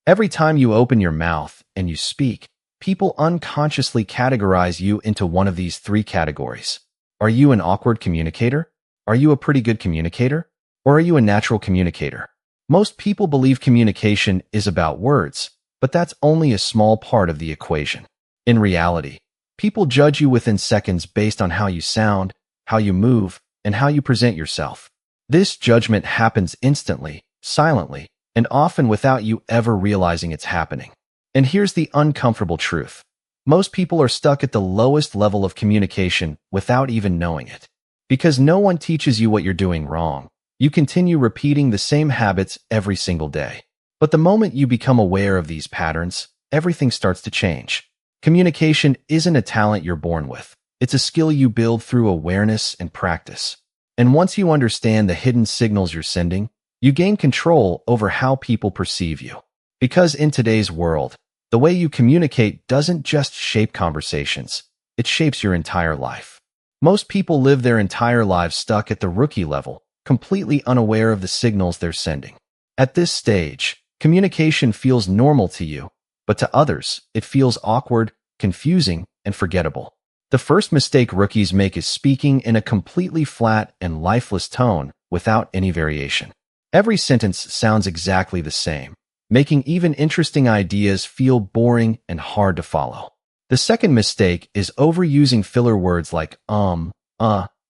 Every time you open your mouth and you speak, people unconsciously categorize you into one of these three categories. Are you an awkward communicator? Are you a pretty good communicator? Or are you a natural communicator? Most people believe communication is about words, but that's only a small part of the equation. In reality, people judge you within seconds based on how you sound, how you move, and how you present yourself. This judgment happens instantly, silently, and often without you ever realizing it's happening. And here's the uncomfortable truth. Most people are stuck at the lowest level of communication without even knowing it. Because no one teaches you what you're doing wrong, you continue repeating the same habits every single day. But the moment you become aware of these patterns, everything starts to change. Communication isn't a talent you're born with. It's a skill you build through awareness and practice. And once you understand the hidden signals you're sending, you gain control over how people perceive you. Because in today's world, the way you communicate doesn't just shape conversations, it shapes your entire life. Most people live their entire lives stuck at the rookie level, completely unaware of the signals they're sending. At this stage, communication feels normal to you, but to others, it feels awkward, confusing, and forgettable. The first mistake rookies make is speaking in a completely flat and lifeless tone without any variation. Every sentence sounds exactly the same, making even interesting ideas feel boring and hard to follow. The second mistake is overusing filler words like and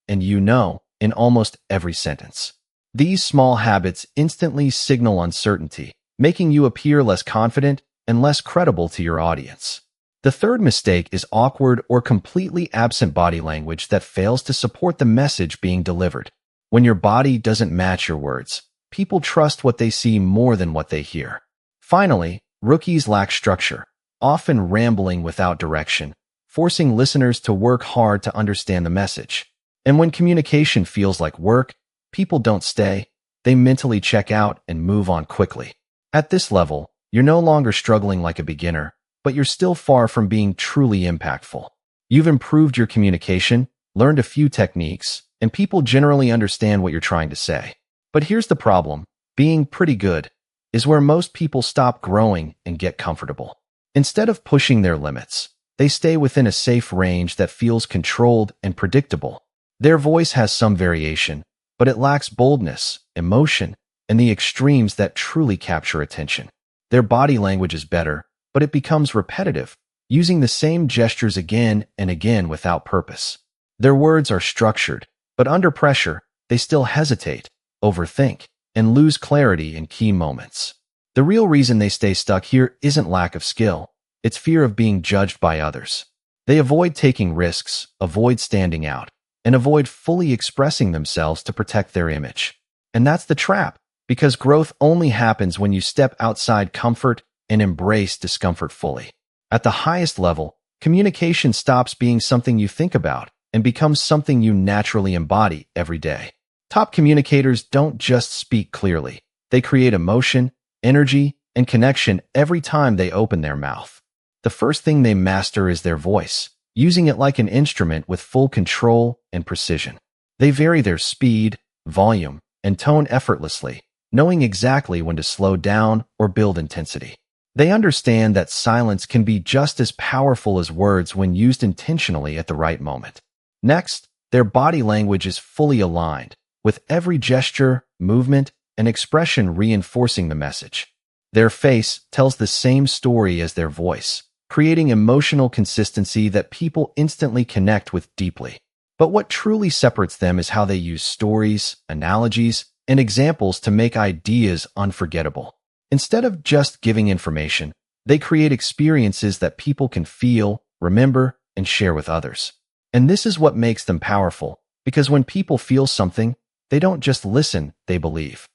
you know in almost every sentence. These small habits instantly signal uncertainty, making you appear less confident and less credible to your audience. The third mistake is awkward or completely absent body language that fails to support the message being delivered. When your body doesn't match your words, people trust what they see more than what they hear. Finally, rookies lack structure, often rambling without direction, forcing listeners to work hard to understand the message. And when communication feels like work, people don't stay, they mentally check out and move on quickly. At this level, you're no longer struggling like a beginner, but you're still far from being truly impactful. You've improved your communication, learned a few techniques, and people generally understand what you're trying to say. But here's the problem. Being pretty good is where most people stop growing and get comfortable. Instead of pushing their limits, they stay within a safe range that feels controlled and predictable. Their voice has some variation, but it lacks boldness, emotion, and the extremes that truly capture attention. Their body language is better, but it becomes repetitive, using the same gestures again and again without purpose. Their words are structured, but under pressure, they still hesitate, overthink, and lose clarity in key moments. The real reason they stay stuck here isn't lack of skill, it's fear of being judged by others. They avoid taking risks, avoid standing out, and avoid fully expressing themselves to protect their image. And that's the trap, because growth only happens when you step outside comfort and embrace discomfort fully. At the highest level, communication stops being something you think about and becomes something you naturally embody every day. Top communicators don't just speak clearly. They create emotion, energy, and connection every time they open their mouth. The first thing they master is their voice, using it like an instrument with full control and precision. They vary their speed, volume, and tone effortlessly, knowing exactly when to slow down or build intensity. They understand that silence can be just as powerful as words when used intentionally at the right moment. Next, their body language is fully aligned, with every gesture, movement, and expression reinforcing the message. Their face tells the same story as their voice, creating emotional consistency that people instantly connect with deeply. But what truly separates them is how they use stories, analogies, and examples to make ideas unforgettable. Instead of just giving information, they create experiences that people can feel, remember, and share with others. And this is what makes them powerful, because when people feel something, they don't just listen, they believe.